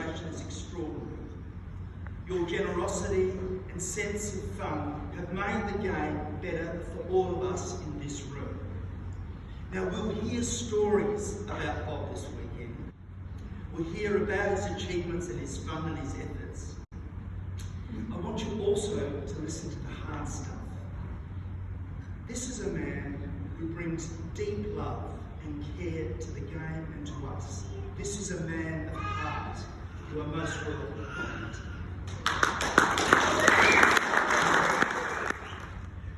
celebration is extraordinary. Your generosity and sense of fun have made the game better for all of us in this room. Now, we'll hear stories about Bob this weekend. We'll hear about his achievements and his fun and his efforts. I want you also to listen to the hard stuff. This is a man who brings deep love and care to the game and to us. This is a man of heart. You are most welcome.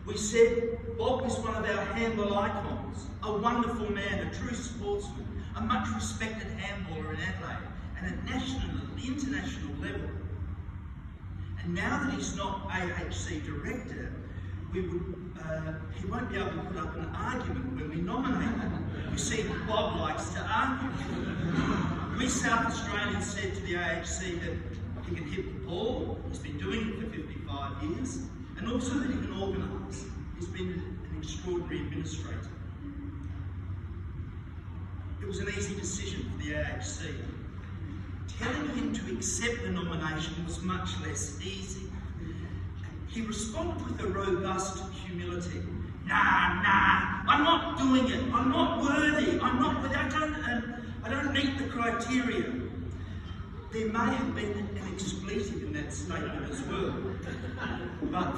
We said Bob was one of our handball icons, a wonderful man, a true sportsman, a much respected handballer in Adelaide and at national and international level. And now that he's not AHC director, he won't be able to put up an argument when we nominate him. You see, Bob likes to argue. We South Australians said to the AHC that he can hit the ball, he's been doing it for 55 years, and also that he can organise. He's been an extraordinary administrator. It was an easy decision for the AHC. Telling him to accept the nomination was much less easy. He responded with a robust humility. Nah, I'm not doing it. I'm not worthy. I don't meet the criteria. There may have been an expletive in that statement as well. But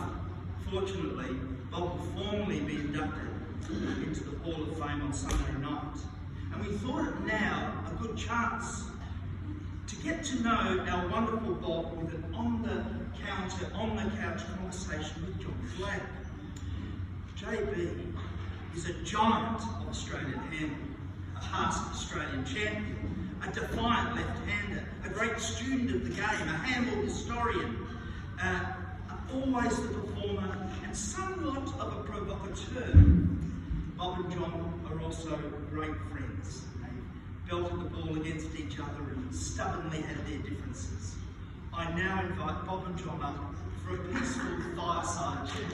fortunately, Bob will formally be inducted into the Hall of Fame on Sunday night. And we thought it now a good chance to get to know our wonderful Bob with an on-the-couch conversation with John Flack. JB is a giant of Australian handball, a past Australian champion, a defiant left-hander, a great student of the game, a handball historian, always the performer, and somewhat of a provocateur. Bob and John are also great friends. They belted the ball against each other and stubbornly had their differences. I now invite Bob and John up for a peaceful fireside chat.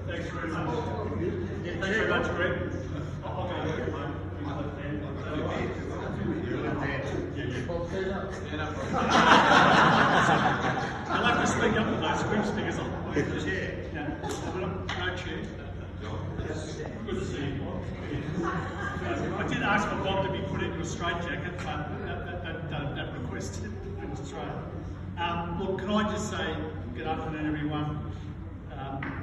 Thanks very much. Thanks very much, Greg. I'll have to speak up with those scripts because I'm in the chair. No chair. Good to see you. I did ask for Bob to be put into a straitjacket, but that request was straight. Look, can I just say good afternoon, everyone.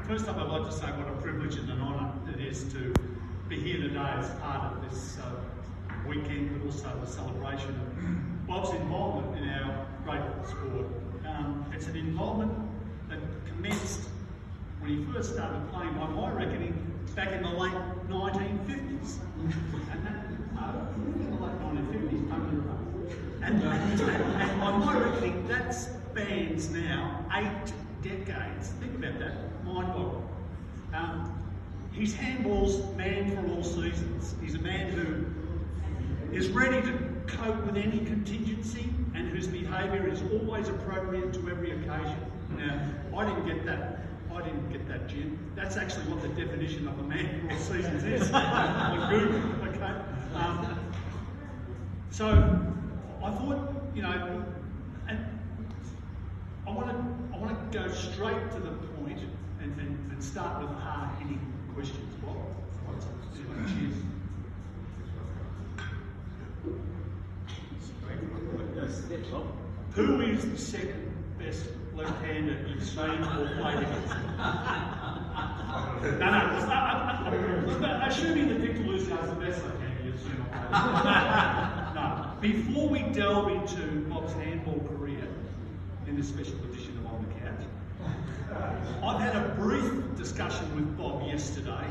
First up, I'd like to say what a privilege and an honour it is to be here today as part of this weekend, but also the celebration of Bob's involvement in our great sport. It's an involvement that commenced when he first started playing, by my reckoning, back in the late 1950s. And by my reckoning, that spans now 8 decades. Think about that, mind-boggling. He's handball's man for all seasons. He's a man who is ready to cope with any contingency and whose behaviour is always appropriate to every occasion. Now, I didn't get that, Jim. That's actually what the definition of a man for all seasons is on Google, okay? So, I thought, and I want to go straight to the point and start with hard-hitting questions. Cheers. Who is the second best left-hander you've seen or played against? No. Assuming that Victor Lucy has the best left-hander you've seen or played. No. Before we delve into Bob's handball career in this special edition of On the Couch, I've had a brief discussion with Bob yesterday,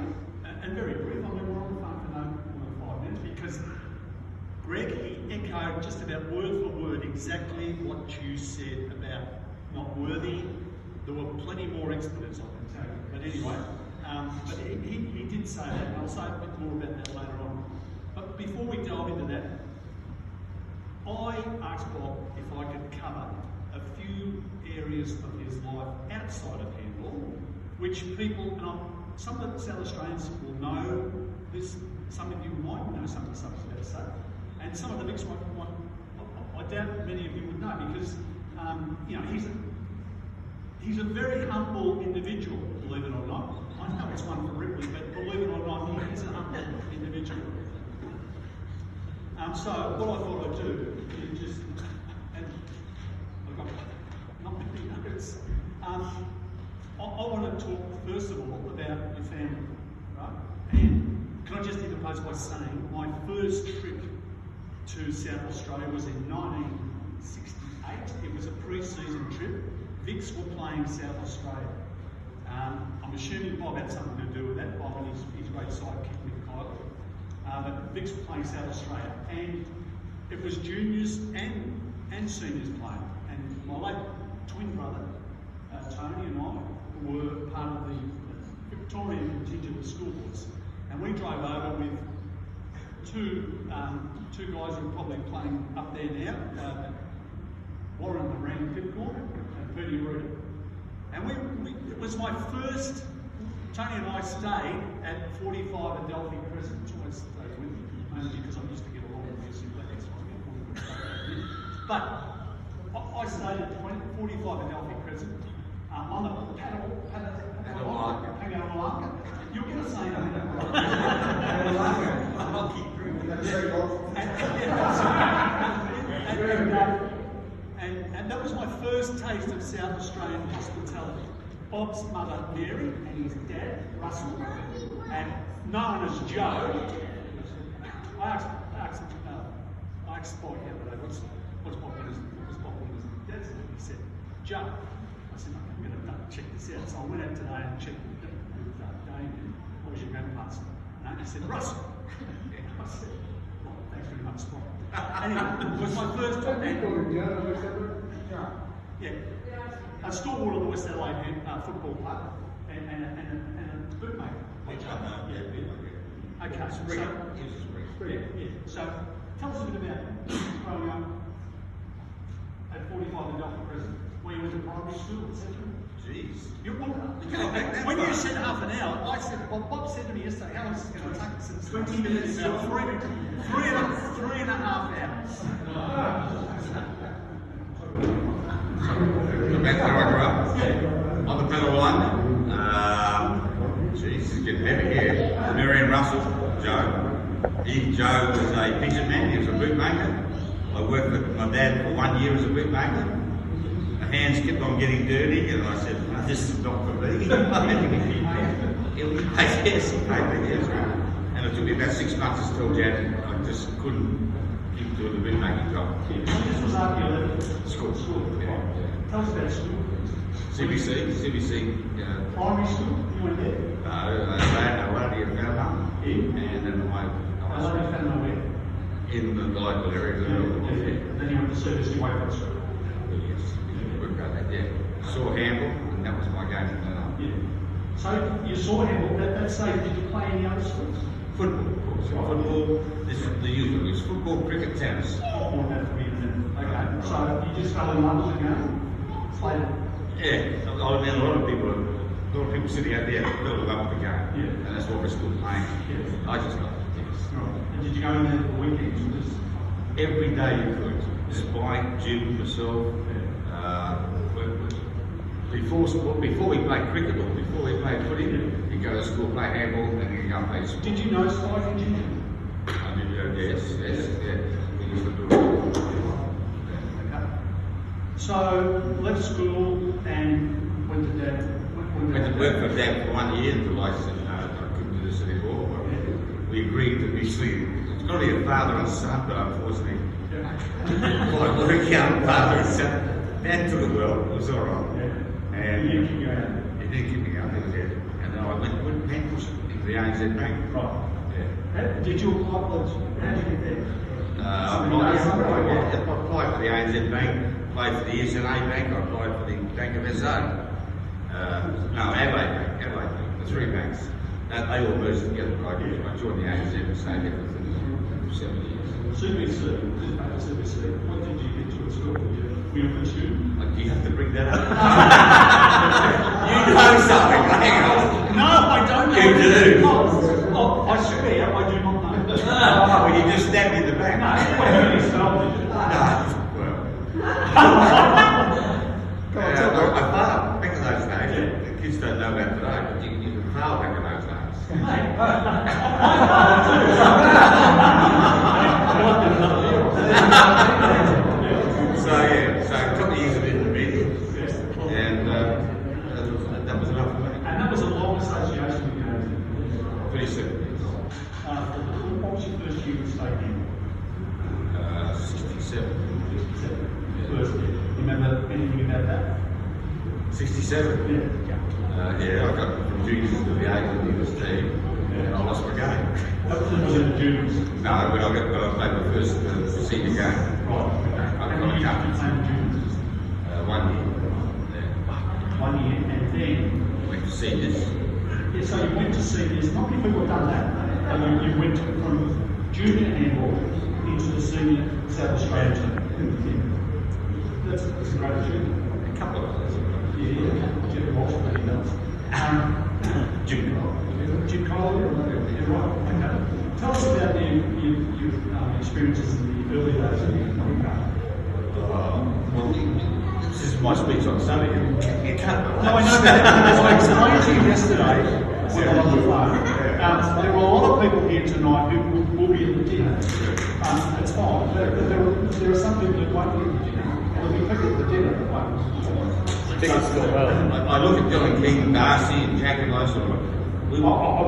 and very brief. I mean, we're on the phone for no more than 5 minutes because Greg, he echoed just about word for word exactly what you said about not worthy. There were plenty more expletives, I can tell you. But anyway, but he did say that, and I'll say a bit more about that later on. But before we delve into that, I asked Bob if I could cover a few areas of his life outside of handball, which people, and some of the South Australians will know this, some of you might know some of the stuff I'm about to say, and some of the Vicks might, I doubt many of you would know, because you know, he's a very humble individual, believe it or not. I know it's one for Ripley, but believe it or not, he is a humble individual. So what I thought I'd do is just, and I've got not many notes. I want to talk first of all about your family, right? And can I just interpose by saying my first trip to South Australia was in 1968. It was a pre-season trip. Vicks were playing South Australia. I'm assuming Bob had something to do with that. Bob and his great sidekick with Kyle. But Vicks were playing South Australia, and it was juniors and seniors playing. And my late twin brother, Tony, and I were part of the Victorian contingent of school boys. And we drove over with two guys who are probably playing up there now, Warren Moran Pipcorn and Bernie Rudy. And it was my first, Tony and I stayed at 45 Adelphi Crescent, which always stays with me, mainly because I used to get along with this in Black But I stayed at 45 Adelphi Crescent on the Pangalalaka. You're going to say I'll keep drinking. And that was my first taste of South Australian hospitality. Bob's mother, Mary, and his dad, Russell, and known as Joe. I asked Bob the other day, what's Bob in his dad's name? He said, Joe. I said, I'm going to check this out. So I went out today and checked with Damien, what was your grandpa's name? And he said, Russell. I said, well, thanks very much, Bob. Anyway, it was my first time. Yeah. A stalwart of the West Adelaide football club and a bootmaker. Okay, so tell us a bit about growing up at 45 Adelphi Crescent, where you went to primary school, etc. Jeez. When you said half an hour, I said, Bob said to me yesterday, how long is this going to take us? 20 minutes. Three and a half hours. Back where I grew up, on the pedal one. Jeez, it's getting heavy here. Marion Russell, Joe. Joe was a pigeon man, he was a bootmaker. I worked with my dad for 1 year as a bootmaker. My hands kept on getting dirty, and I said, no, this is not for me. Yes, and it took me about 6 months to tell Dad I just couldn't keep doing the bootmaking job. This was after you left School. Yeah. Tell us about school. CBC. Primary school, you went there? I went to Falmouth, and then I was in the local area. Then you went to service to Wallball School. Yes, worked out that, yeah. Saw handball, and that was my game from then on. Yeah. So you saw handball, that stage, did you play any other sports? Football, of course. Football, this is the usual. It's football, cricket, tennis. Okay, so you just fell in love with the game? Played it? Yeah, I mean, a lot of people sitting out there fell in love with the game. Yeah. And that's what we're still playing. Yes. I just love it, yes. Right. And did you go in there for the weekends? Or just... Every day you could. Just bike, gym, myself. Before we played cricket or before we played footy, you go to school, play handball, and then you go and play sport. Did you know cycling, did you? I did, yes, yeah. We used to do it. Okay. So, left school and went to Dad. Went to work for Dad for 1 year until I said, no, I couldn't do this anymore. But we agreed to mutually, it's got to be a father and son, but unfortunately, quite work out father and son. Dad took it well, it was all right. Yeah. And he didn't keep me going, he was there. And then I went and pushed into the ANZ Bank. Right. Yeah. Did you apply for those? How did you get there? I applied for the ANZ Bank, applied for the SNA Bank, I applied for the Bank of SA. Adelaide Bank, the three banks. They all merged together. I joined the ANZ and stayed there for 7 years. CBC, just back to CBC, what did you get to at school? Were you a platoon? Do you have to bring that up? today, but you could fail back in those days. So a couple of years of intermediate, and that was enough for me. And that was a long association with you. 37 years. What was your first year of state game? 67. First year. Remember anything about that? 67? Yeah. I got from juniors to the A's in the team, and I lost my game. That was in the juniors. No, when I played my first senior game. Right. I got a cup. 1 year. Yeah. 1 year, and then Went to seniors. yeah, so you went to seniors. Not many people have done that. You went from junior handball into the senior South Australian team. That's a great achievement. A couple of others. Yeah. Jeff Walsh, but he does. Jim Cole. Jim Cole, yeah, right. Okay. Tell us about your experiences in the early days of your Well, this is my speech on Sunday. You can't. No, I know that. I explained to you yesterday when I was on the phone. There are a lot of people here tonight who will be at the dinner. It's fine. But there are some people who won't be at the dinner. And there'll be people at the dinner that won't. I look at Dylan King, Darcy, and Jack and those sort of. I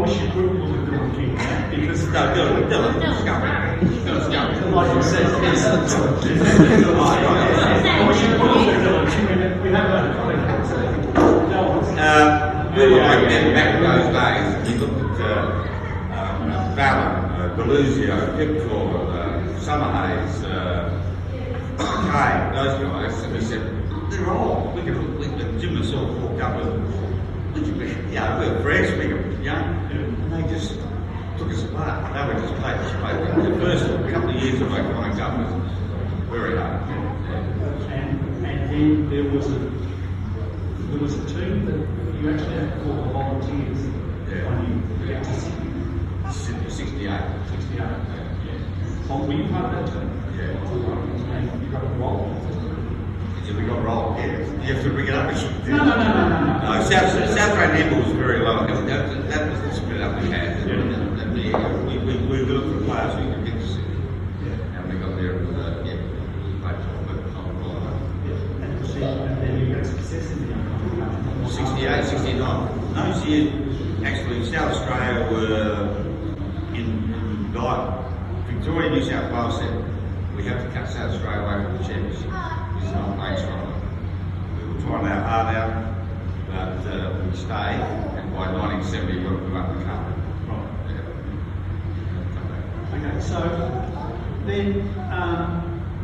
wish you could look at Dylan King because Dylan's going. like you said, it's I wish you could look at Dylan King. We have that. Back in those days, you looked at Fallon, Deluzio, Pipcore, Summerhays, Kay, those guys, and we said, they're old. Jim and Saul walked up with, we're fresh, we're young, and they just took us apart. They were just playing us apart. The first couple of years of my growing up was very hard. And then there was a team that you actually had to call the volunteers when you got to Sydney. 68. 68. Yeah. Well, were you part of that team? Yeah. And you got involved. Yeah, we got rolled. Yeah. You have to bring it up. No. No, South Australian handball was very low. That was the split up we had. We looked for players we could get to see. And we got there with, played And then you got success in the 68, 69. Those years, actually, South Australia were in Victoria, New South Wales said, we have to cut South Australia away from the championship. This is not playing strongly. We were trying our heart out, but we stayed, and by 1970 we got up the cup. Okay, so then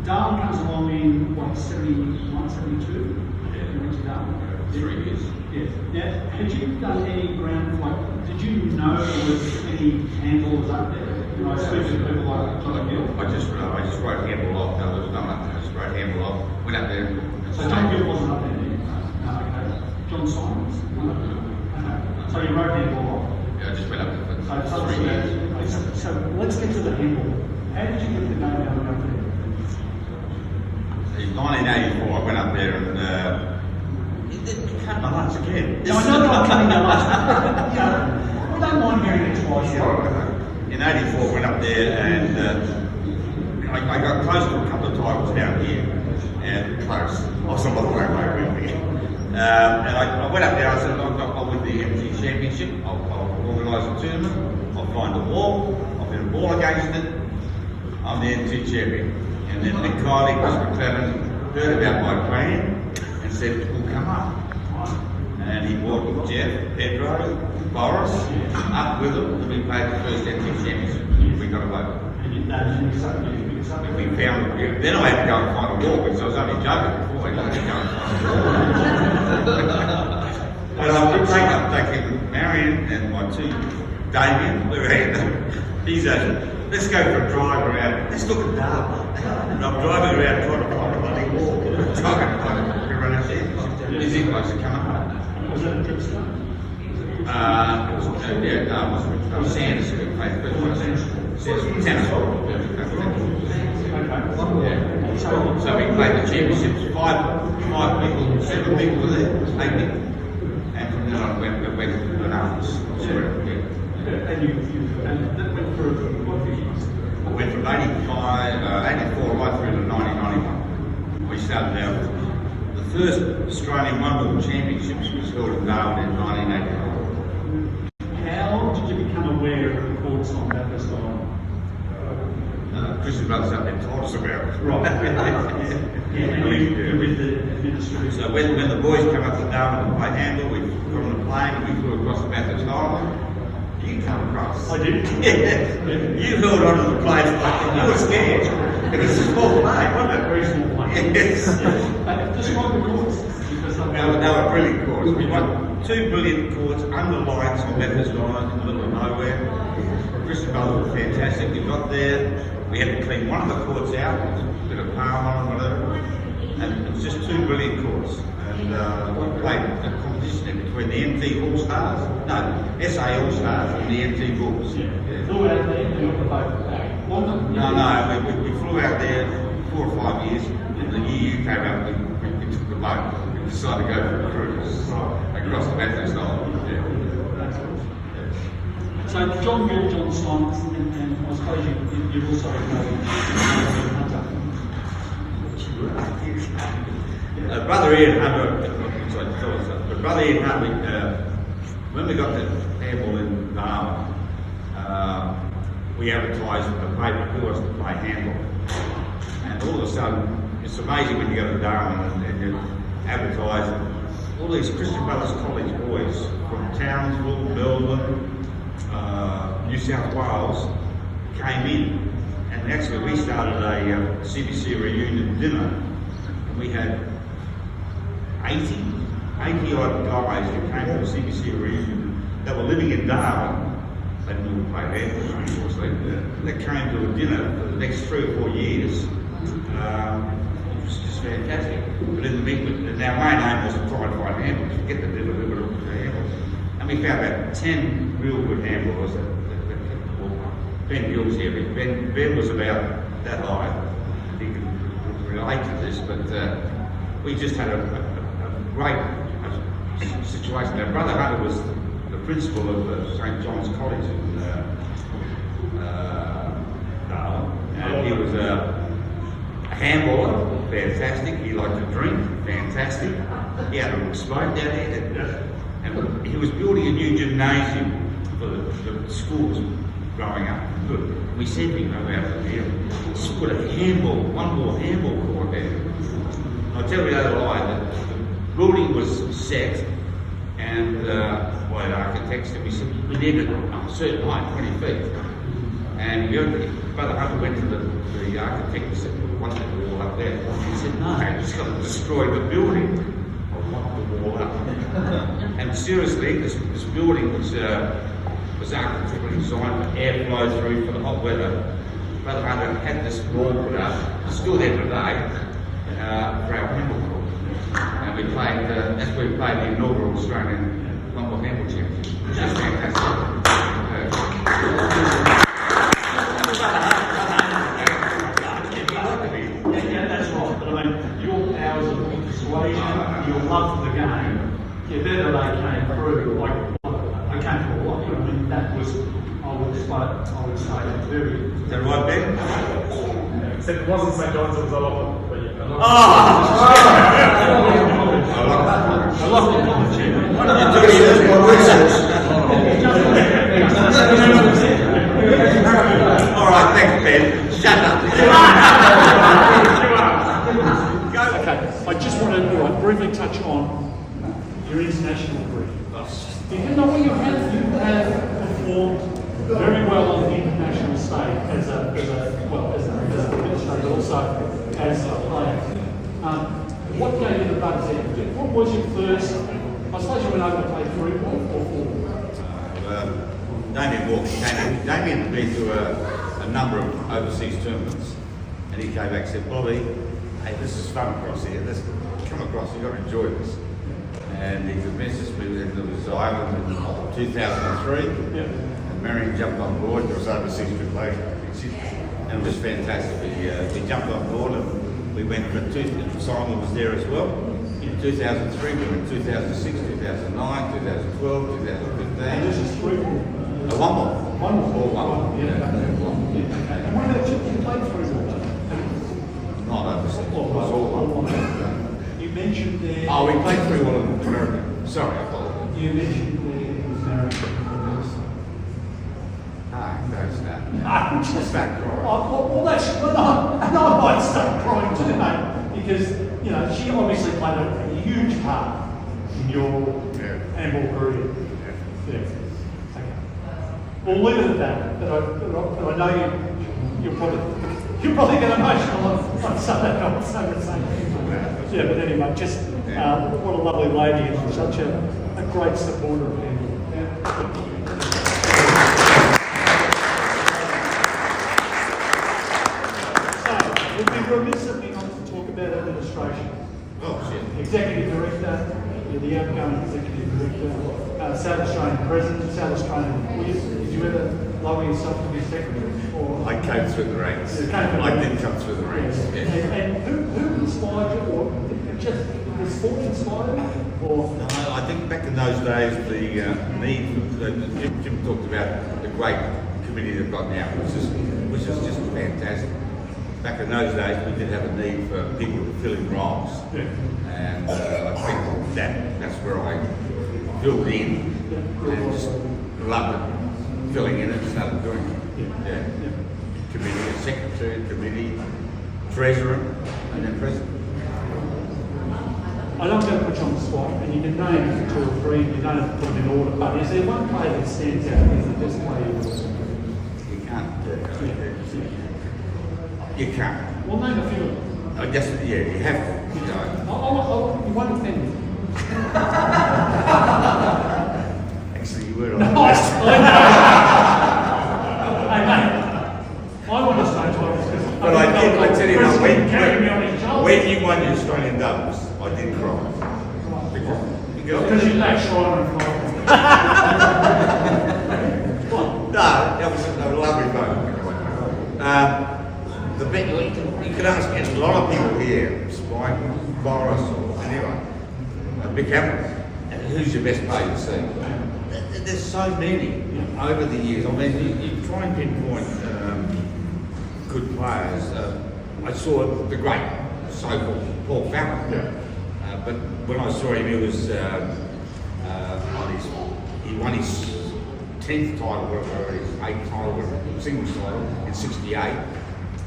Darwin comes along in what, 71, 72? You went to Darwin? 3 years. Yeah. Now, had you done any ground, like, did you know there was any handballers up there? You know, especially people like John Gill. I just wrote handball off. No, there was no one. I just wrote handball off. Went up there. So John Gill wasn't up there, did you? No, okay. John Simons? No. Okay. So you wrote handball off? Yeah, I just went up there for So 3 years. So let's get to the handball. How did you get the name out of up there? In 1984, I went up there and it didn't cut my lunch again. No, I know not cutting your lunch. Yeah, I don't mind hearing it twice. In 84, went up there and I got close to a couple of titles down here, and close. I was on my way really. And I went up there. I said, I'll win the MT Championship. I'll organise a tournament. I'll find a wall. I'll hit a ball against it. I'm the MT champion. And then Nick Kiley, Chris McClellan heard about my plan and said, "We'll come up." And he brought Jeff, Pedro, Boris up with him, and we played the first MT championship. We got away. We found. Then I had to go and find a wall because I was only joking before. I had to go and find a wall. But I did take him, Marion and my two, Damien. He's let's go for a drive around. Let's look at Darwin. And I'm driving around trying to find a bloody wall. Trying to find a run out there. Is he close to coming home? Was that a trip start? It was Sanders who played the first one. Tennis. So we played the championships. Five people, 7 people were there, 8 people. And from went arms. And that went for what years? Went from 84 right through to 1991. We started out, the first Australian Wallball Championships was held in Darwin in 1989. How did you become aware of the courts on Bathurst Island? Christian Brothers up there told us about it. Right. And you with the administrator. So when the boys come up to Darwin to play handball, we got on the plane and we flew across the Bathurst Island. You come across. I did. You held onto the plane like you were scared. It was a small plane, wasn't it? Very small plane. Yes. Describe the courts. Because They were brilliant courts. We won 2 brilliant courts under lights on Bathurst Island in the middle of nowhere. Christian Brothers were fantastic. We got there, we had to clean one of the courts out, a bit of palm on and whatever. And it was just 2 brilliant courts. And we played a competition between the MT All Stars, SA All Stars and the MT Bulls. flew out there and got the boat back. No, we flew out there 4 or 5 years. And the year you came out, we took the boat. We decided to go for a cruise across the Bathurst Island. So John Gill, John Simons, and I suppose you also Brother Ian Hunter, Brother Ian Hunter, when we got the handball in Darwin, we advertised in the paper who wants to play handball. And all of a sudden, it's amazing when you go to Darwin and you advertise, all these Christian Brothers College boys from Townsville, Melbourne, New South Wales came in. And actually we started a CBC reunion dinner, and we had 80 odd guys who came to the CBC reunion that were living in Darwin. They didn't play handball, unfortunately. They came to a dinner for the next 3 or 4 years. It was just fantastic. But in the meantime, our main aim was to try and find handballs, to get the dinner, we were looking for handballs. And we found about 10 real good handballers that Ben Gill's here. Ben was about that high. He can relate to this, but we just had a great situation. Our brother Hunter was the principal of St. John's College in Darwin, and he was a handballer, fantastic. He liked to drink, fantastic. He had a smoke down there, and he was building a new gymnasium for the schools growing up. Good. We said we go out there, just put a one more handball court there. I'll tell you the other lie, that the building was set, and by the architects, and we said we needed a certain height, 20 feet. And Brother Hunter went to the architect and said, we want the wall up there. He said, no, you just got to destroy the building. I want the wall up. And seriously, this building was architecturally designed for airflow through for the hot weather. Brother Hunter had this wall put up, it's still there today, for our handball court. And we played, that's where we played the inaugural Australian Wallball Handball Championship. Which is fantastic. Yeah, that's right. But I mean, your powers of persuasion, your love for the game, better they came through. Like, I came through a lot. I mean, that was, I would say, very. Is that right, Ben? Except it wasn't St. John's, it was a lot. I love the college. All right, thanks, Ben. Shut up. Okay, I just want to briefly touch on your international career. You know, you have performed very well on the international stage as an administrator, but also as a player. What gave you the bug there? What was your first? I suppose you went over to play 3 or 4. Damien Walker Damien had been to a number of overseas tournaments, and he came back and said, Bobby, hey, this is fun across here. Let's come across. You've got to enjoy this. And he convinced us we went to Ireland in 2003. Yeah. And Marion jumped on board. There was overseas playing, and it was fantastic. We jumped on board and we went for Simon was there as well in 2003, we went 2006, 2009, 2012, 2015. And this is three. One more. One more. All one. Yeah. Yeah. And what about you played three more? Not overseas. It was all one. You mentioned there. Oh, we played 3 all in America. Sorry, I apologize. You mentioned there American. That's that. I'm just Back crying. well, that's well, no, I might start crying too, mate, because you know she obviously played a huge part in your handball career. Yeah. Okay. We'll leave it at that. But I know you're probably get emotional on Sunday night saying the same thing. Yeah, but anyway, just what a lovely lady and such a great supporter of handball. We'd be remiss of me not to talk about administration. Oh, shit. Executive Director, you're the outgoing Executive Director, South Australian President, South Australian. Did you ever lower yourself to be Secretary? Or I came through the ranks. You came through the I did come through the ranks. Yeah. And who inspired you, or just the sport inspired you? Or No, I think back in those days, the need for Jim talked about the great committee they've got now, which is just fantastic. Back in those days, we did have a need for people to fill in roles, and I think that's where I filled in and just loved it, filling in and started doing it. Yeah. Committee, secretary, committee, treasurer, and then president. I'm not going to put you on the spot, and you can name 2 or 3, you don't have to put them in order, but is there one player that stands out as the best player you've ever seen? You can't. You can't. Well, name a few of them. I guess, yeah, you have to. You know. You won't offend me. Actually, you were on. Hey, mate, I want to stay twice because But I tell you now, carrying me on his shoulder. when you won the Australian doubles, I did cry. Because you lack Schreiber and No, that was a lovely moment. The big, you could ask a lot of people here, Spike, Boris, or anyone, Big Hammer, who's your best player to see? There's so many over the years. I mean, you try and pinpoint good players. I saw the great so-called Paul Fallon, but when I saw him, he was he won his 10th title, whatever, his 8th title, singles title in '68.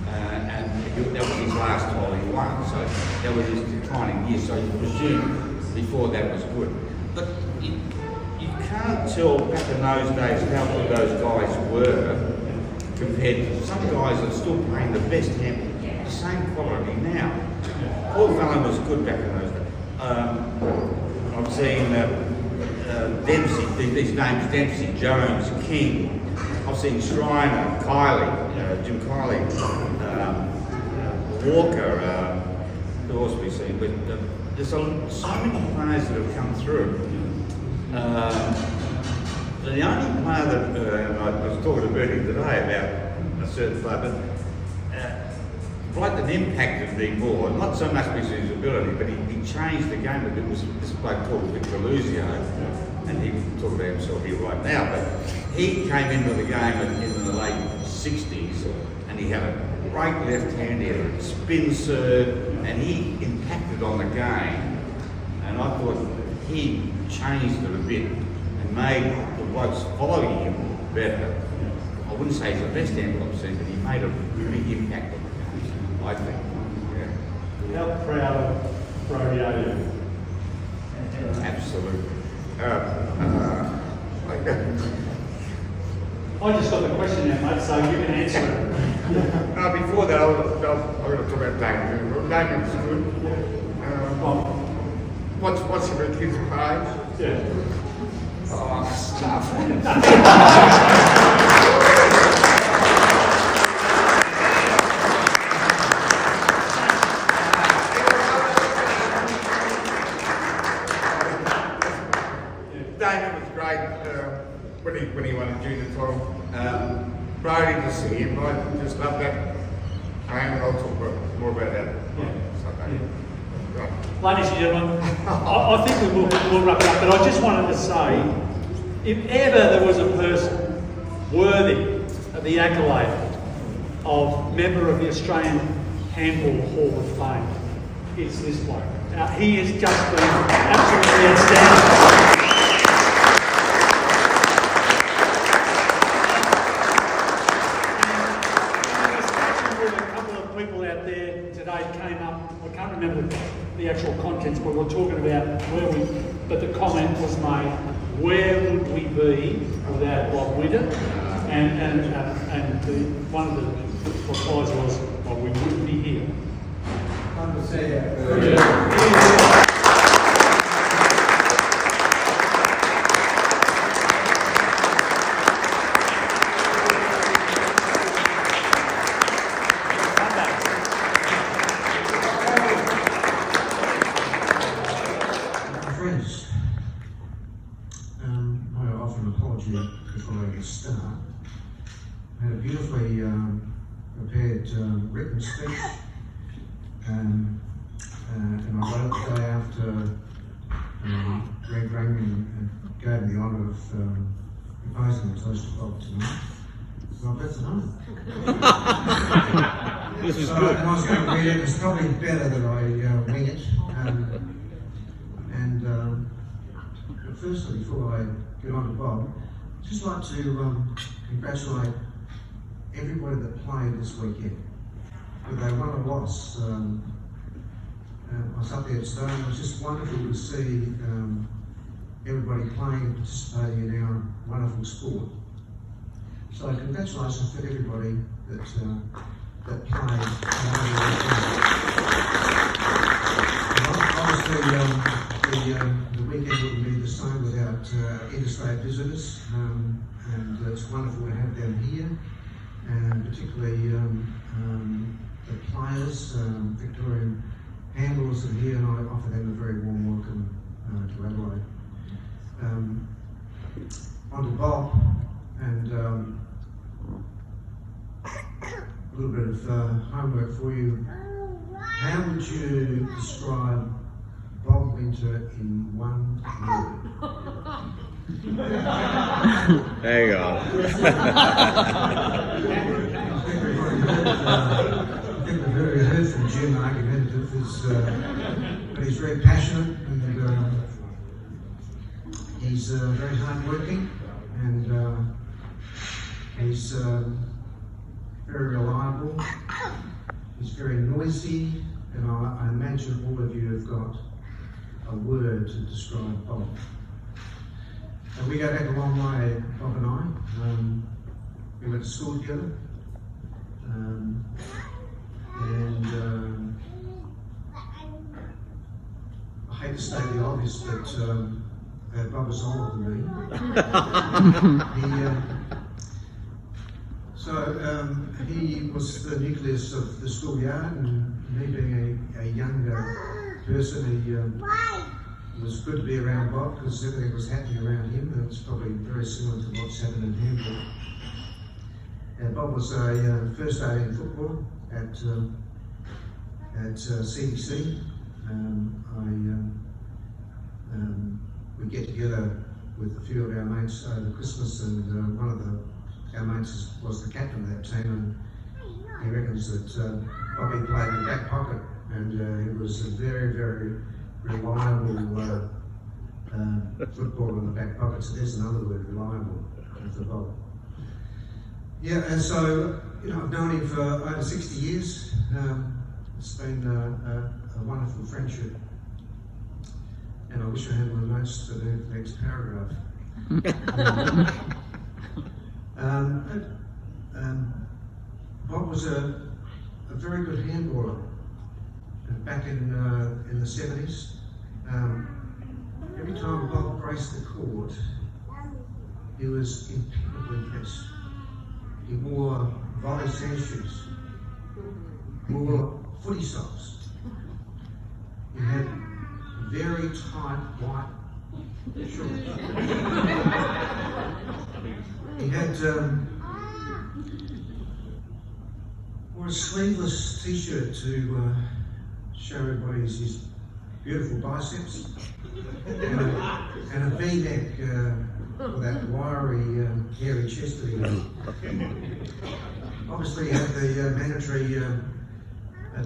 And that was his last title he won, so that was his declining year, so you presume before that was good. But you can't tell back in those days how good those guys were compared to some guys that are still playing the best handball, the same quality now. Paul Fallon was good back in those days. I've seen Dempsey, these names, Dempsey, Jones, King. I've seen Schreiner, Jim Kiley, Walker, who else have we seen? But there's so many players that have come through. The only player that I was talking to Bertie today about a certain player, but right that impacted me more, not so much because of his ability, but he changed the game a bit. Was this bloke called Victor Luzio, and he can talk about himself here right now, but he came into the game in the late 60s, and he had a great left hand, he had a spin serve, and he impacted on the game. And I thought he changed it a bit and made the blokes following him better. I wouldn't say he's the best handball I've seen, but he made a big impact on the game, I think. Yeah. How proud of Brody are you? Absolutely. I just got the question now, mate, so you can answer it. Before that, I'm going to talk about Damien. Damien's good. What's your kid's page? Yeah. Oh, stuff. Damien was great when he won the junior title. Brody to see him, I just love that game, and I'll talk more about that on Sunday. Ladies and gentlemen, I think we'll wrap it up, but I just wanted to say, if ever there was a person worthy of the accolade of member of the Australian Handball Hall of Fame, it's this bloke. He has just been absolutely outstanding. I can't remember the actual contents, but we're talking about but the comment was made, where would we be without Bob Winter? And one of the replies was, well, we wouldn't be here. I offer an apology before I start. I had a beautifully prepared written speech, and I wrote it the day after Greg rang me and gave me the honour of proposing the toast to Bob tonight. So I've left it home. This is so good. I was going to read it. It's probably better that I wing it. But firstly, before I get on to Bob, I'd just like to congratulate everybody that played this weekend. Whether they won or lost, I was up there at Stone. It was just wonderful to see everybody playing and participating in our wonderful sport. So congratulations to everybody that played. Obviously, the weekend wouldn't be the same without interstate visitors, and it's wonderful to have them here, and particularly the players, Victorian handballers are here, and I offer them a very warm welcome to Adelaide. On to Bob, and a little bit of homework for you. How would you describe Bob Winter in one word? There you go. I think we've already heard from Jim, argumentative, but he's very passionate, and he's very hardworking, and he's very reliable. He's very noisy, and I imagine all of you have got a word to describe Bob. And we go back a long way, Bob and I. We went to school together, and I hate to state the obvious, but Bob was older than me. He was the nucleus of the schoolyard, and me being a younger person, he was good to be around Bob because everything was happening around him, and it's probably very similar to what's happened in handball. Bob was a first aid in football at CBC. We get together with a few of our mates over Christmas, and one of our mates was the captain of that team, and he reckons that Bobby played in the back pocket, and he was a very, very reliable footballer in the back pocket. So there's another word, reliable, for Bob. Yeah, and so, I've known him for over 60 years. It's been a wonderful friendship. And I wish I had my notes for the next paragraph. Bob was a very good handballer back in the 70s. Every time Bob graced the court, he was impeccably dressed. He wore volley sand shoes, wore footy socks. He had very tight white shorts. He had wore a sleeveless t-shirt to show everybody his beautiful biceps, and a V-neck with that wiry, hairy chest that he had. Obviously, he had the mandatory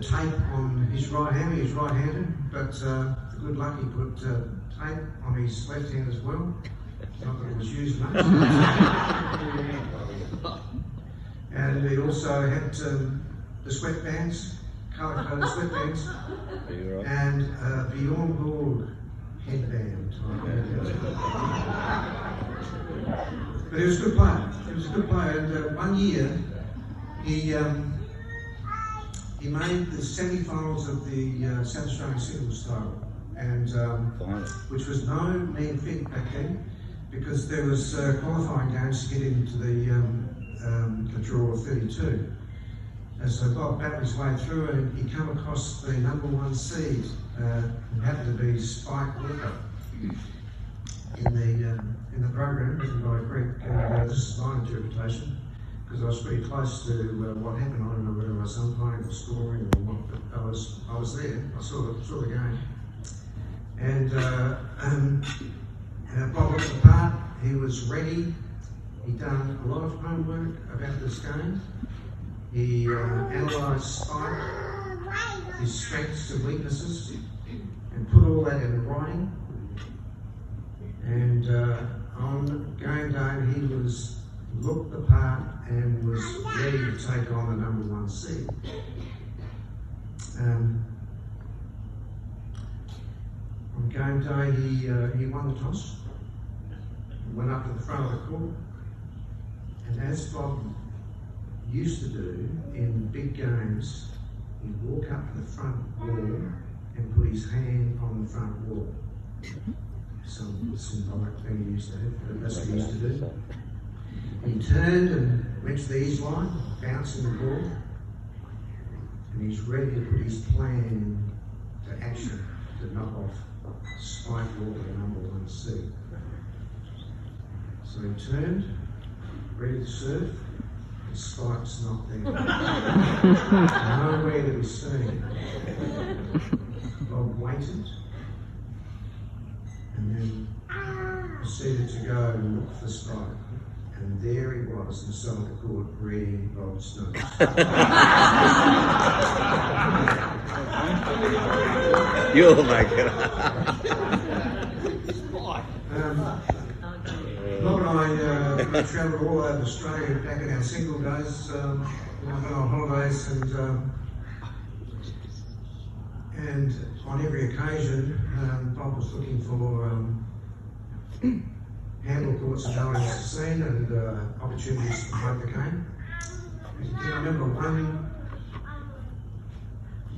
tape on his right hand. He was right-handed, but for good luck, he put tape on his left hand as well. Not that it was used much. And he also had the sweatbands, colour-coded sweatbands, and the Wallball headband. But he was a good player. He was a good player, and one year he made the semi-finals of the South Australian singles title, and which was no mean feat back then, because there was qualifying games to get into the draw of 32. And so Bob battled his way through, and he came across the #1 seed, who happened to be Spike Walker in the program written by Greg. This is my interpretation, because I was pretty close to what happened. I don't know whether I was umpiring or scoring or what, but I was there. I saw the game, and Bob looked the part. He was ready. He'd done a lot of homework about this game. He analysed Spike, his strengths and weaknesses, and put all that in writing. And on game day, he looked the part and was ready to take on the #1 seed. On game day, he won the toss, went up to the front of the court, and as Bob used to do in big games, he'd walk up to the front wall and put his hand on the front wall. Some symbolic thing he used to have, but that's what he used to do. He turned and went to the ease line, bouncing the ball, and he's ready to put his plan to action to knock off Spike Walker, the #1 seed. So he turned, ready to serve, and Spike's not there. Nowhere to be seen. Bob waited, and then proceeded to go and look for Spike. And there he was in the side of the court reading Bob's notes. You'll make it. Bob and I travelled all over Australia back in our single days, went on holidays, and on every occasion, Bob was looking for handle courts and no one's seen, and opportunities to promote the game. I remember one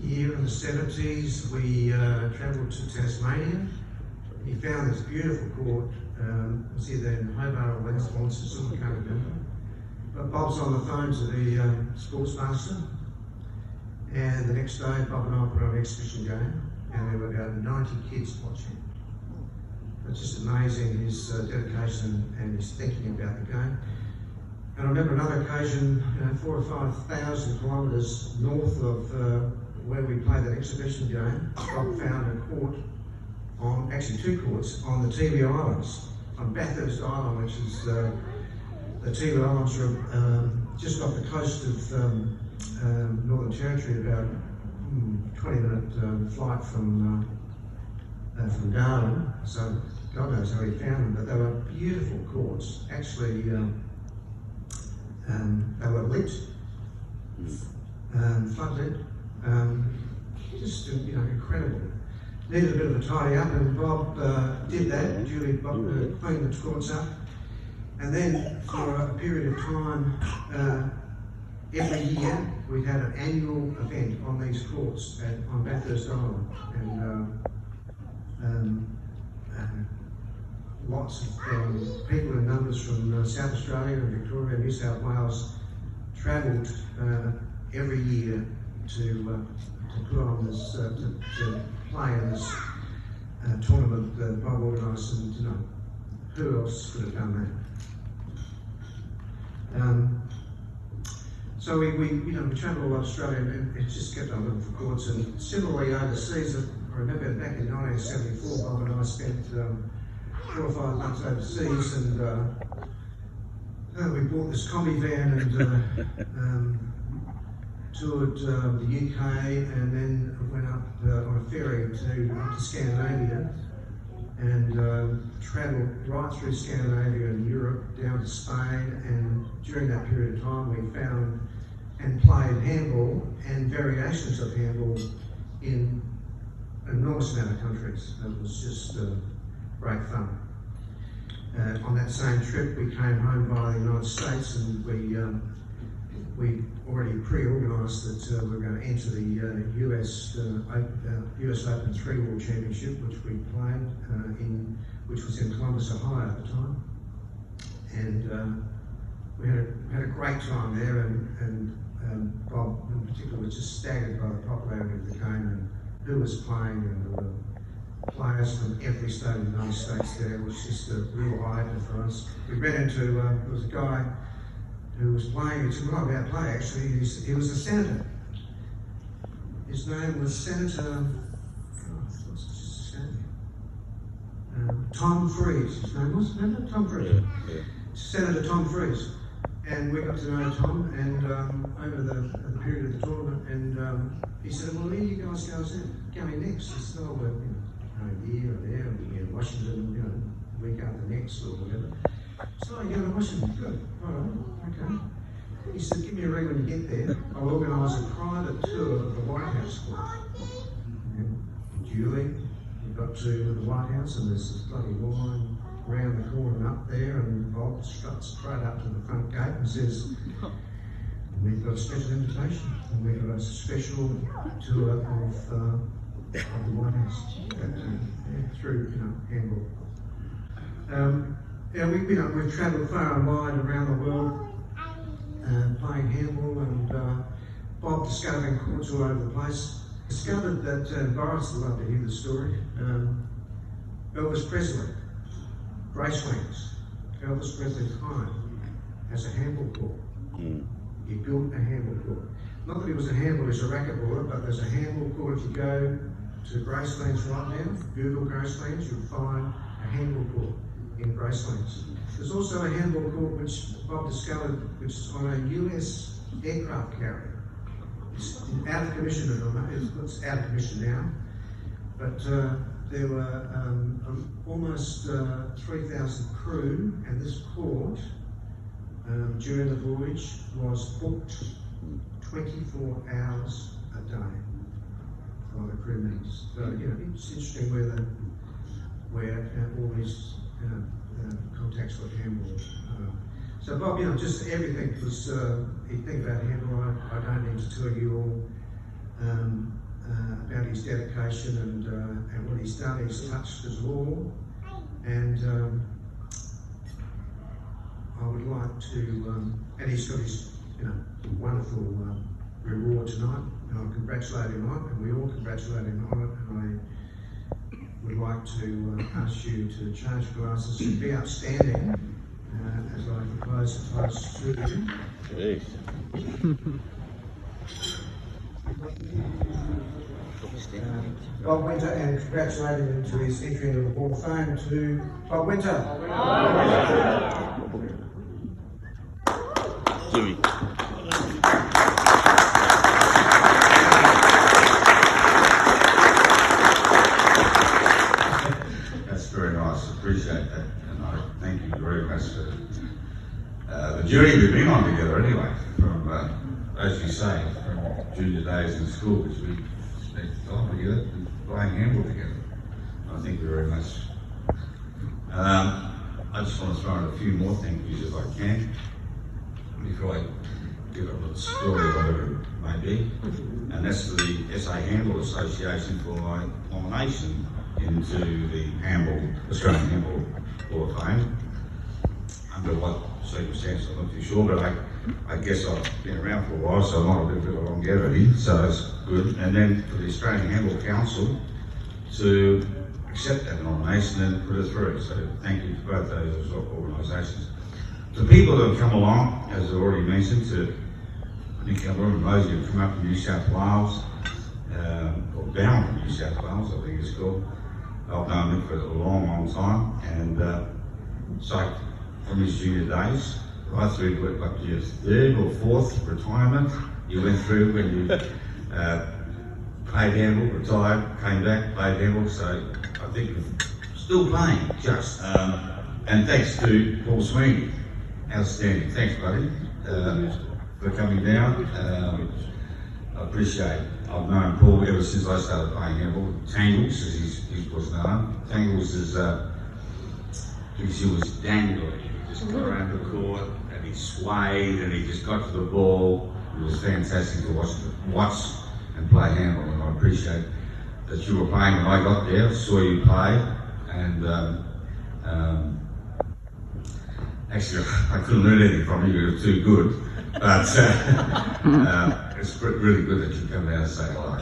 year in the 70s, we travelled to Tasmania. He found this beautiful court. It was either in Hobart or Launceston, I can't remember. But Bob's on the phone to the sportsmaster, and the next day Bob and I put on an exhibition game, and there were about 90 kids watching. It's just amazing, his dedication and his thinking about the game. And I remember another occasion, 4,000 or 5,000 kilometres north of where we played that exhibition game, Bob found a court, actually 2 courts, on the Tiwi Islands, on Bathurst Island, which is the Tiwi Islands are just off the coast of Northern Territory, about 20-minute flight from Darwin. So God knows how he found them, but they were beautiful courts. Actually, they were lit, floodlit, just incredible. Needed a bit of a tidy up, and Bob did that. Julie Bob cleaned the courts up, and then for a period of time, every year we had an annual event on these courts on Bathurst Island, and lots of people in numbers from South Australia and Victoria and New South Wales travelled every year to put on this, to play in this tournament that Bob organised, and who else could have done that? So we travelled all over Australia, and it just kept on looking for courts, and similarly overseas, I remember back in 1974, Bob and I spent 4 or 5 months overseas, and we bought this combi van and toured the UK, and then went up on a ferry up to Scandinavia, and travelled right through Scandinavia and Europe down to Spain. And during that period of time, we found and played handball and variations of handball in an enormous amount of countries. It was just great fun. On that same trip, we came home via the United States, and we already pre-organised that we were going to enter the US Open 3-Wall Championship, which we played which was in Columbus, Ohio at the time, and we had a great time there, and Bob in particular was just staggered by the popularity of the game and who was playing, and there were players from every state of the United States there. It was just a real eye-opener for us. We ran into, there was a guy who was playing, it's not about play actually, he was a senator. His name was Senator, what's his name? Tom Freeze, his name was, remember? Tom Freeze. Yeah. Senator Tom Freeze. And we got to know Tom, and over the period of the tournament, and he said, well, where do you guys going next? He said, oh, well, here or there, and in Washington, week after next or whatever. So I go to Washington, good, right, okay. He said, give me a ring when you get there. I'll organise a private tour of the White House for you. And duly, we got to the White House, and there's this bloody line around the corner and up there, and Bob struts straight up to the front gate and says, we've got a special invitation, and we've got a special tour of the White House through handball. We've travelled far and wide around the world playing handball, and Bob discovering courts all over the place. Discovered that, Boris would love to hear the story, Elvis Presley, Gracelands, Elvis Presley's home has a handball court. He built a handball court. Not that he was a handball, he's a racquetballer, but there's a handball court. If you go to Gracelands right now, Google Gracelands, you'll find a handball court in Gracelands. There's also a handball court which Bob discovered, which is on a US aircraft carrier. It's out of commission at the moment. It's out of commission now, but there were almost 3,000 crew, and this court during the voyage was booked 24 hours a day by the crew members. So it's interesting where all these contacts with handball. So Bob, just everything was, he'd think about handball. I don't need to tell you all about his dedication and what he's done. He's touched us all, and I would like to, and he's got his wonderful reward tonight, and I congratulate him on it, and we all congratulate him on it, and I would like to ask you to change glasses and be upstanding as I propose the toast to you. Jeez. Bob Winter, and congratulating him to his entry into the Hall of Fame to Bob Winter. Jimmy. That's very nice. Appreciate that, and I thank you very much for the journey we've been on together. Anyway, from as you say, from junior days in school, which we spent time together and playing handball together. I thank you very much. I just want to throw in a few more thank yous if I can, before I give up the story, whatever it may be. And that's the SA Handball Association for my nomination into the Australian Handball Hall of Fame. Under what circumstances, I'm not too sure, but I guess I've been around for a while, so I might have a bit of longevity, so that's good. And then for the Australian Handball Council to accept that nomination and put it through. So thank you for both those organisations. The people that have come along, as I already mentioned, to Nick Elmer and Rosie have come up from New South Wales, or down from New South Wales, I think it's called. I've known Mick for a long, long time, and so from his junior days, right through to up to your third or fourth retirement, you went through when you played handball, retired, came back, played handball, so I think you're still playing, just. And thanks to Paul Sweeney, outstanding. Thanks, buddy, for coming down. I appreciate it. I've known Paul ever since I started playing handball. Tangles, as he was known. Tangles is, because he was dangling. He just got around the court and he swayed and he just got to the ball. It was fantastic to watch and play handball, and I appreciate that you were playing when I got there, saw you play, and actually I couldn't learn anything from you, you were too good, but it's really good that you come down and say hello.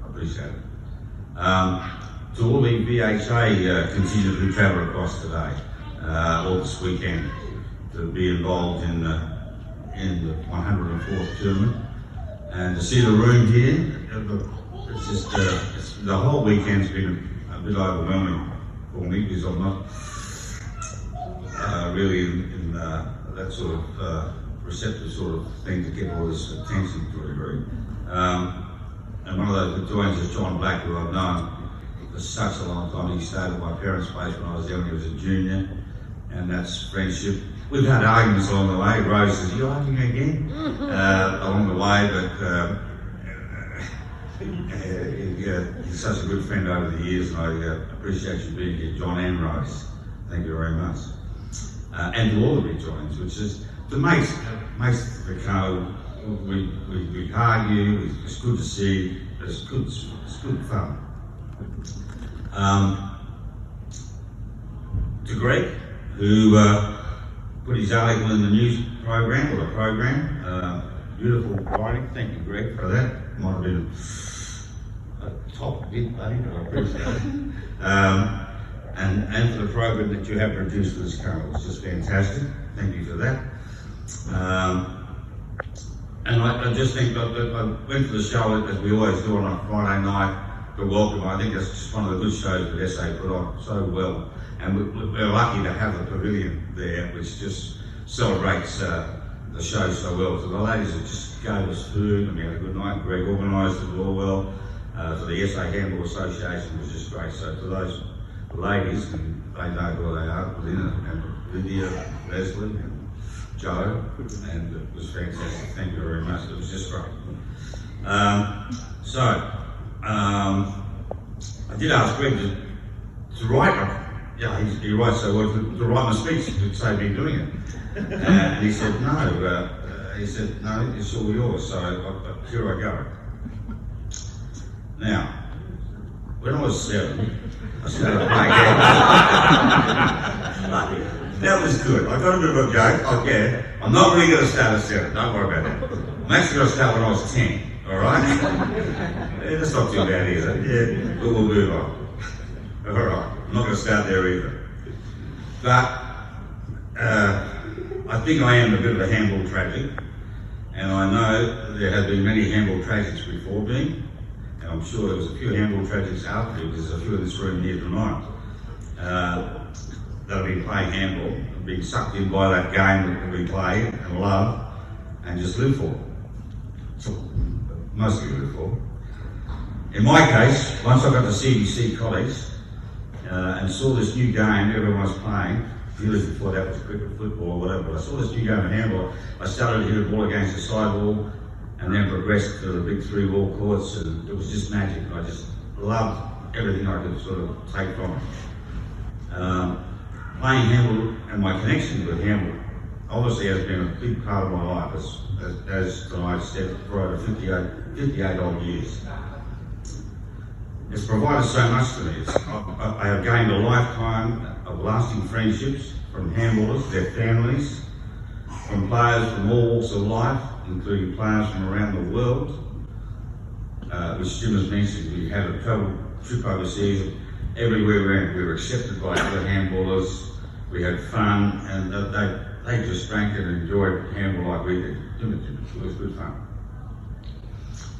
I appreciate it. To all the VHA contingent who travel across today, or this weekend, to be involved in the 104th tournament, and to see the room here, it's just, the whole weekend's been a bit overwhelming for me because I'm not really in that sort of receptive sort of thing to get all this attention to a degree. And one of those Victorians is John Black, who I've known for such a long time. He stayed at my parents' place when I was there when he was a junior, and that's friendship. We've had arguments along the way. Rose says, "You arguing again?" Along the way, but he's such a good friend over the years, and I appreciate you being here, John and Rose. Thank you very much. And to all the Victorians, which is to make the carnival. We argue. It's good to see. It's good fun. To Greg, who put his article in the news program, or the program, beautiful writing. Thank you, Greg, for that. Might have been a top bit, buddy, but I appreciate it. And for the program that you have produced for this carnival, it's just fantastic. Thank you for that. And I just think that I went to the show, as we always do on a Friday night, to welcome. I think that's just one of the good shows that SA put on so well. And we're lucky to have the pavilion there, which just celebrates the show so well. So the ladies that just gave us food, and we had a good night. Greg organised it all well. For the SA Handball Association, was just great. So for those ladies, and they know who they are, Linda and Lydia, Leslie, and Joe, and it was fantastic. Thank you very much. It was just great. I did ask Greg to write. He writes so well to write my speech to save me doing it. And he said no. No, it's all yours. So here I go. Now, when I was 7, I started playing handball. That was good. I got a bit of a joke. Okay, I'm not really going to start at 7. Don't worry about that. I'm actually going to start when I was 10. All right? Yeah, that's not too bad either. Yeah, we'll move on. All right. I'm not going to start there either. But I think I am a bit of a handball tragic, and I know there have been many handball tragics before me, and I'm sure there was a few handball tragics after me. There's a few in this room here tonight that have been playing handball, and being sucked in by that game that we play and love and just live for. So, mostly live for. In my case, once I got to CBC College and saw this new game everyone was playing, years before that was cricket, football, or whatever, but I saw this new game of handball. I started to hit a ball against the sidewall and then progressed to the big 3 wall courts, and it was just magic. I just loved everything I could sort of take from it. Playing handball and my connection with handball obviously has been a big part of my life, as tonight said, for over 58 odd years. It's provided so much to me. I have gained a lifetime of lasting friendships from handballers, their families, from players from all walks of life, including players from around the world. Which Jim has mentioned, we had a travel trip overseas. Everywhere we went, we were accepted by other handballers. We had fun, and they just drank and enjoyed handball like we did. It was good fun.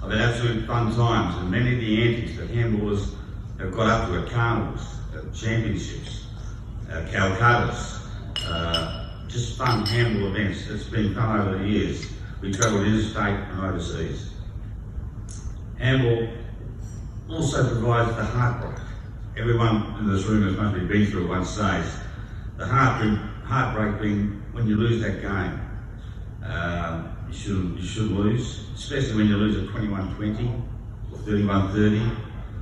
I've had absolute fun times, and many of the antics that handballers have got up to at carnivals, at championships, Calcuttas, just fun handball events. It's been fun over the years. We travelled interstate and overseas. Handball also provides the heartbreak. Everyone in this room has mostly been through it one stage. The heartbreak being when you lose that game. You should lose, especially when you lose at 21-20 or 31-30,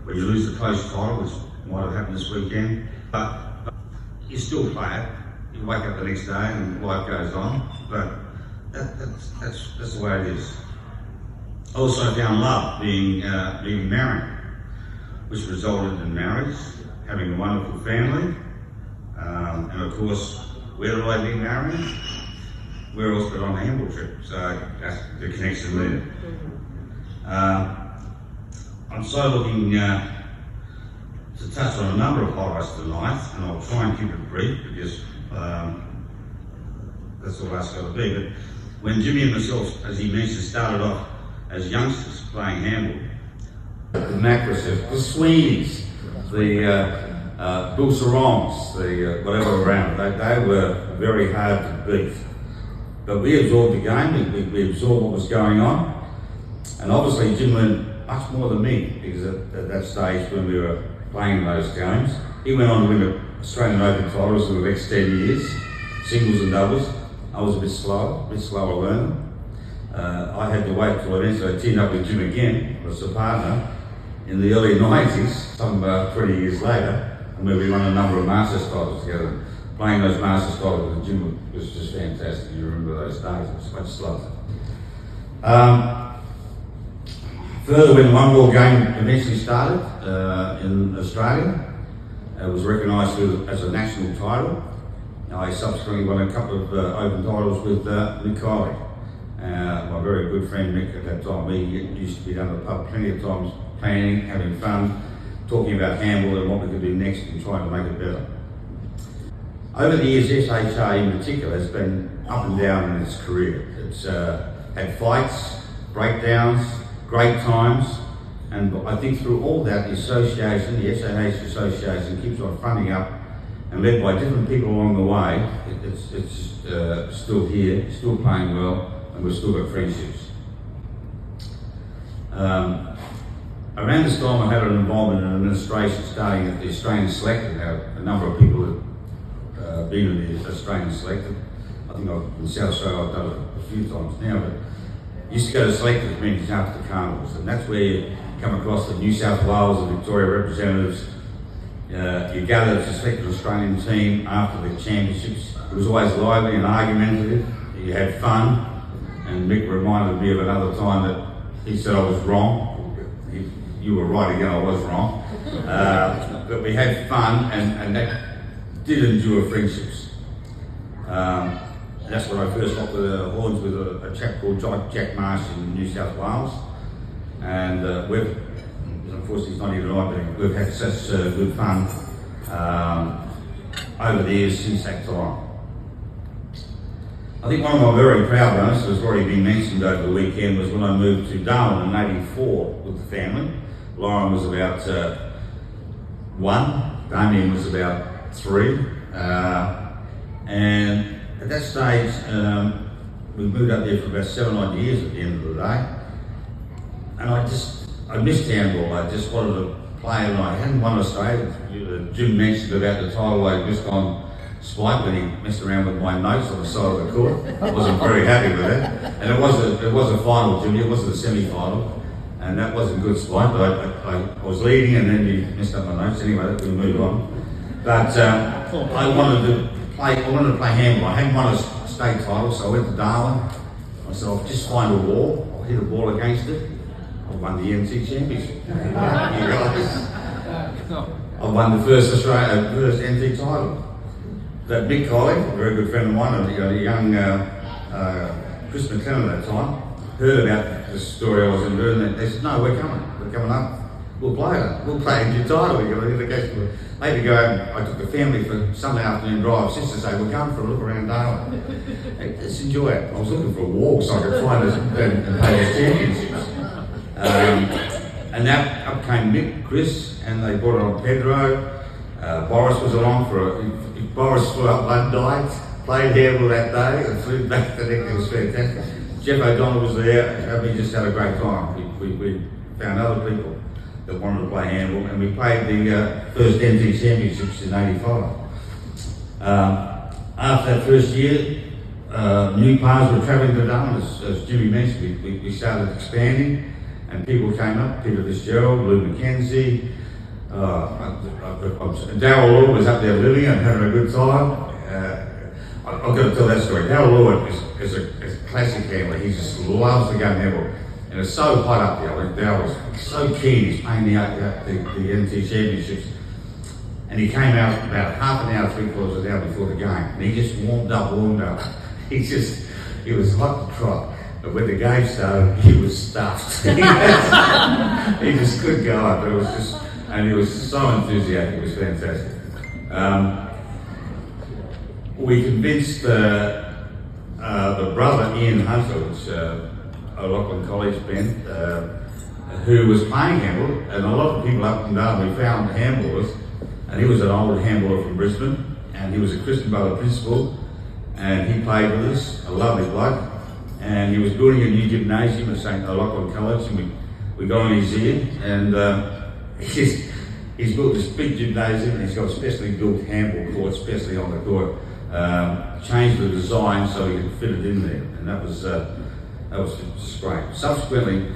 when you lose the close title, which might have happened this weekend. But you still play it. You wake up the next day and life goes on. But that's the way it is. I also found love being married, which resulted in marriage, having a wonderful family, and of course, where did I be married? Where else but on a handball trip? So that's the connection there. I'm so looking to touch on a number of highlights tonight, and I'll try and keep it brief because that's all that's got to be. But when Jimmy and myself, as he mentioned, started off as youngsters playing handball, the Macroses, the Sweeneys, the Bill Sarongs, the whatever around, they were very hard to beat. But we absorbed the game, we absorbed what was going on, and obviously Jim learned much more than me, because at that stage when we were playing those games, he went on to win the Australian Open titles for the next 10 years, singles and doubles. I was a bit slower learner. I had to wait till eventually I teamed up with Jim again, as a partner, in the early 90s, some 20 years later, and where we won a number of Masters titles together. Playing those Masters titles with Jim was just fantastic. You remember those days, it was much love. Further, when the Wallball game eventually started in Australia, it was recognised as a national title. I subsequently won a couple of open titles with Mick Kiley. My very good friend Mick at that time, we used to be down at the pub plenty of times, planning, having fun, talking about handball and what we could do next and trying to make it better. Over the years, SHA in particular has been up and down in its career. It's had fights, breakdowns, great times, and I think through all that, the association, the SAH association, keeps on fronting up, and led by different people along the way. It's still here, still playing well, and we've still got friendships. Around this time, I had an involvement in administration, starting at the Australian Selected. Now, a number of people have been in the Australian Selected. I think in South Australia I've done it a few times now, but I used to go to selected meetings after the carnivals, and that's where you come across the New South Wales and Victoria representatives. You gather to select an Australian team after the championships. It was always lively and argumentative. You had fun, and Mick reminded me of another time that he said I was wrong. You were right again, I was wrong. But we had fun, and that did endure friendships. That's when I first got the horns with a chap called Jack Marsh in New South Wales, and unfortunately he's not here tonight, but we've had such good fun over the years since that time. I think one of my very proud moments, has already been mentioned over the weekend, was when I moved to Darwin in '84 with the family. Lauren was about 1, Damien was about 3, and at that stage we moved up there for about 7 odd years at the end of the day, and I missed handball. I just wanted to play, and I hadn't won Australia. Jim mentioned about the title I missed on Spike when he messed around with my notes on the side of the court. I wasn't very happy with that. And it was a final, Jimmy, it wasn't a semi-final. And that wasn't good, Spike, but I was leading and then he messed up my notes. Anyway, we'll move on. But I wanted to play handball. I hadn't won a state title, so I went to Darwin. I said, I'll just find a wall, I'll hit a ball against it. I won the NT Championship. You guys. I won the first NT title. That Mick Kiley, a very good friend of mine, a young Chris McLennan at that time, heard about the story I was in doing, and they said, no, we're coming up, we'll play NT title. They had to go out, and I took the family for Sunday afternoon drive, just to say, we're coming for a look around Darwin. Hey, let's enjoy it. I was looking for a walk so I could find us and play those championships. And that up came Mick, Chris, and they brought on Pedro. Boris was along if Boris flew up one night, played handball that day, and flew back the next. It was fantastic. Jeff O'Donnell was there, and we just had a great time. We found other people that wanted to play handball, and we played the first NT Championships in '85. After that first year, new players were travelling to Darwin, as Jimmy mentioned. We started expanding, and people came up. Peter Fitzgerald, Lou McKenzie, Darryl Law was up there living and having a good time. I've got to tell that story. Darryl Law is a classic handler. He just loves the game handball. And it's so hot up there. Like Darryl was so keen. He's playing the NT Championships. And he came out about half an hour, 3/4 of an hour before the game. And he just warmed up. He was hot to trot. But when the game started, he was stuffed. He just couldn't go up. It was just, and he was so enthusiastic. It was fantastic. We convinced the brother Ian Hunter, which Lachlan College Ben, who was playing handball, and a lot of people up and down we found handballers, and he was an old handballer from Brisbane, and he was a Christian Brother principal, and he played with us, a lovely bloke, and he was building a new gymnasium at St. Lachlan College, and we got on his ear, and he's built this big gymnasium, and he's got a specially built handball court, especially on the court. Changed the design so we could fit it in there, and that was just great. Subsequently,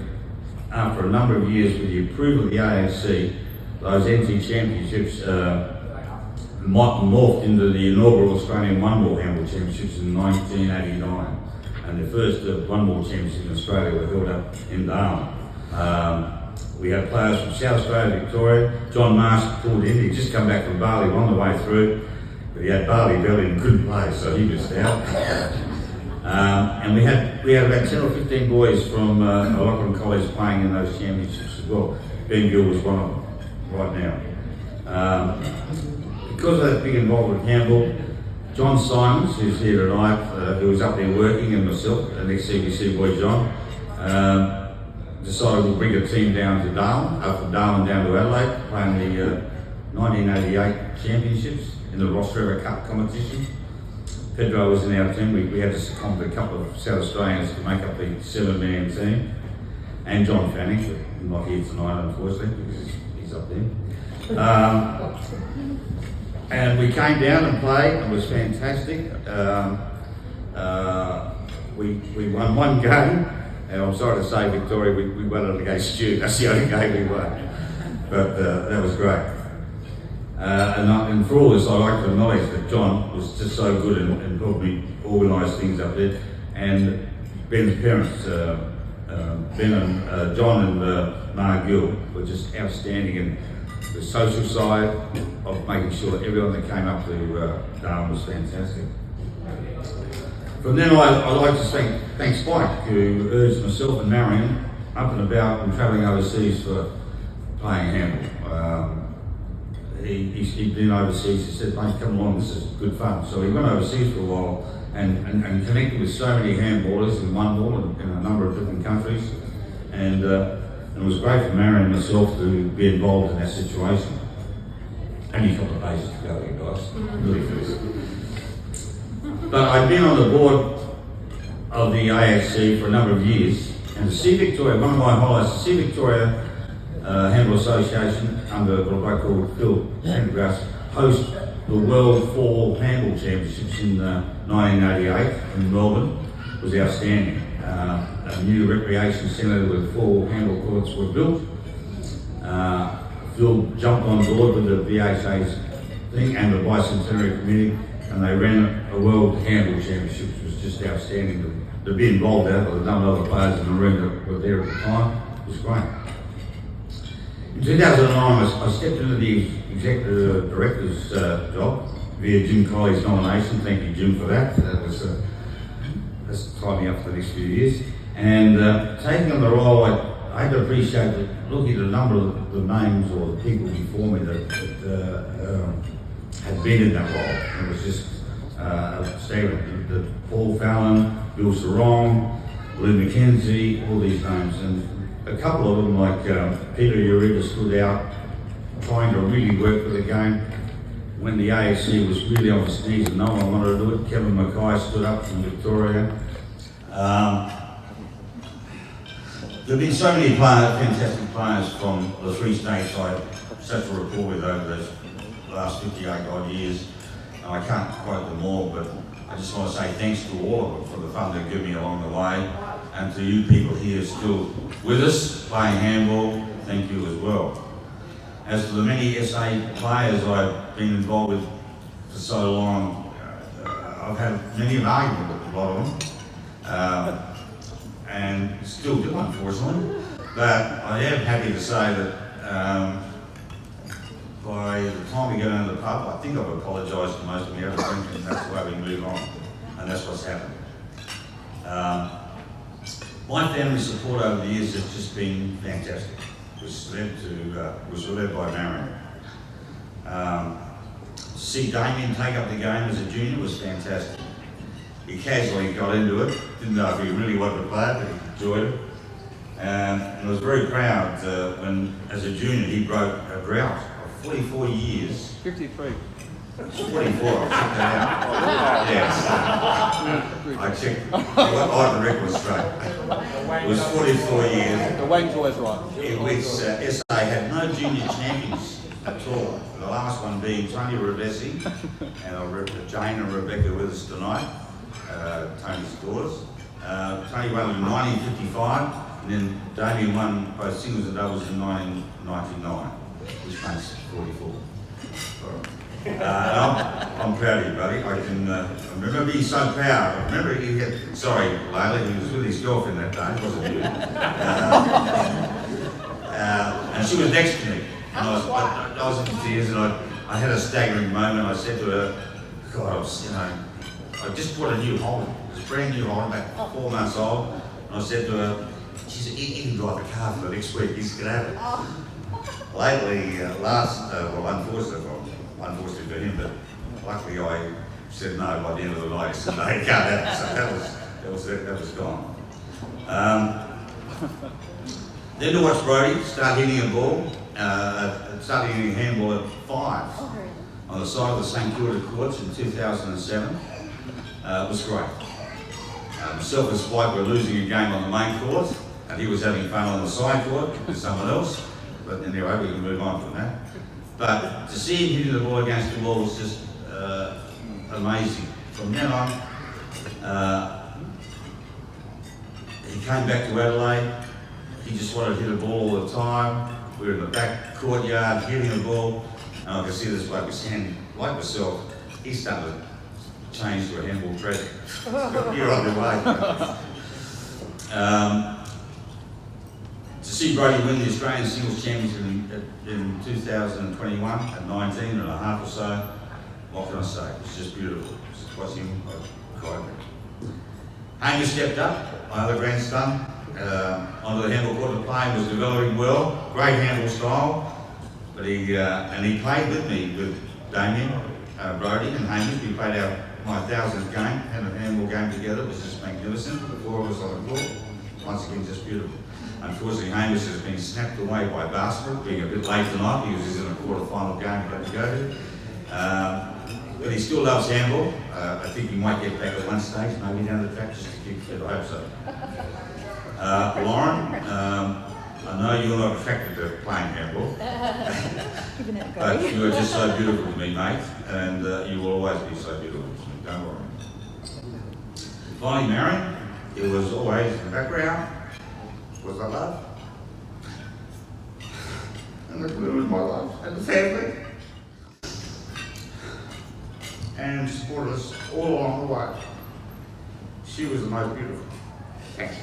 after a number of years, with the approval of the AAC, those NT Championships morphed into the inaugural Australian One Ball Handball Championships in 1989, and the first One Ball Championships in Australia were held up in Darwin. We had players from South Australia, Victoria. John Marsh pulled in. He'd just come back from Bali on the way through. But he had Bali belly and couldn't play, so he missed out. And we had about 10 or 15 boys from Lachlan College playing in those championships as well. Ben Gill was one of them right now. Because of that big involvement with handball, John Simons, who's here tonight, who was up there working, and myself, an ex-CBC boy John, decided we'll bring a team down to Darwin, up from Darwin down to Adelaide, playing the 1988 championships in the Ross River Cup competition. Pedro was in our team. We had to succumb to a couple of South Australians to make up the 7-man team. And John Fanning, but not here tonight, unfortunately, because he's up there. And we came down and played. It was fantastic. We won one game, and I'm sorry to say, Victoria, we won it against Stu. That's the only game we won. But that was great. And for all this, I like to acknowledge that John was just so good and helped me organise things up there. And Ben's parents, Ben and John and Mark Gill, were just outstanding in the social side of making sure that everyone that came up to Darwin was fantastic. From then I'd like to thank Spike, who urged myself and Marion up and about and travelling overseas for playing handball. He'd been overseas. He said, "Mate, come along, this is good fun." So he went overseas for a while and connected with so many handballers in one ball in a number of different countries. And it was great for Marion and myself to be involved in that situation. Only a couple of pages to go here, guys. Really first. But I've been on the board of the AAC for a number of years, and the Sea Victoria, one of my highlights, the Sea Victoria Handball Association, under what I call Phil Pendergrass, host the World Fall Handball Championships in 1988 in Melbourne. It was outstanding. A new recreation centre with 4 handball courts were built. Phil jumped on board with the VHA's thing and the Bicentenary Committee, and they ran a World Handball Championship, which was just outstanding to be involved in. There were a number of other players in the room that were there at the time. It was great. In 2009, I stepped into the executive director's job via Jim Colley's nomination. Thank you, Jim, for that. That's tied me up for the next few years. And taking on the role, I had to appreciate that looking at a number of the names or the people before me that had been in that role. It was just outstanding. Paul Fallon, Bill Sarong, Lou McKenzie, all these names. And a couple of them, like Peter Uriga, stood out trying to really work for the game when the AFC was really on its knees and no one wanted to do it. Kevin Mackay stood up from Victoria. There have been so many players, fantastic players from the three states I have such a rapport with over those last 58 odd years. And I can't quote them all, but I just want to say thanks to all of them for the fun they've given me along the way. And to you people here still with us, playing handball, thank you as well. As for the many SA players I've been involved with for so long, I've had many an argument with a lot of them. And still do, unfortunately. But I am happy to say that by the time we go down to the pub, I think I've apologised to most of you, and that's the way we move on, and that's what's happened. My family support over the years has just been fantastic. Was led by Marion. To see Damien take up the game as a junior was fantastic. He casually got into it, didn't know if he really wanted to play it, but he enjoyed it. And I was very proud when, as a junior, he broke a drought of 44 years. 53. 44, I checked that out. Yes. I checked, I got the record straight. It was 44 years. The Wayne's always right. In which SA had no junior champions at all. The last one being Tony Ravesi and Jane and Rebecca with us tonight. Tony's daughters. Tony won in 1955, and then Damien won both singles and doubles in 1999, which makes 44. I'm proud of you, buddy. I remember being so proud. I remember he had, sorry, Layla, he was with his girlfriend that day, wasn't he? And she was next to me, and I was in tears, and I had a staggering moment. I said to her, God, I just bought a new Holden. It was a brand new Holden, about 4 months old. And I said to her, she said, he can drive the car for the next week, he's going to have it. Lately, unfortunately for him, but luckily I said no by the end of the night. He said, no, you can't have it. So that was gone. Then to watch Brody start hitting a ball, started hitting a handball at 5 on the side of the St Kilda courts in 2007. It was great. Myself and Spike were losing a game on the main court, and he was having fun on the side court with someone else. But anyway, we can move on from that. But to see him hitting the ball against the wall was just amazing. From then on, he came back to Adelaide. He just wanted to hit a ball all the time. We were in the back courtyard hitting the ball, and I could see this bloke was hand, like myself, he started to change to a handball treasure. You're on your way. To see Brody win the Australian Singles Championship in 2021 at 19 and a half or so, what can I say? It's just beautiful. Just watching him, I cried. Hamish stepped up, my other grandson, onto the handball court. The playing was developing well, great handball style, but he played with me, with Damien, Brody and Hamish. We played my 1000th game, had a handball game together. It was just magnificent. The four of us on the court, once again, just beautiful. Unfortunately, Hamish has been snapped away by basketball, being a bit late tonight because he's in a quarter-final game he had to go to. But he still loves handball. I think he might get back at one stage, maybe down the track just to keep fit. I hope so. Lauren, I know you're not attracted to playing handball, but you are just so beautiful to me, mate, and you will always be so beautiful to me. Don't worry. Finally, Marion, it was always in the background. Was I love? And the glue was my love, and the family. And supported us all along the way. She was the most beautiful. Thank you.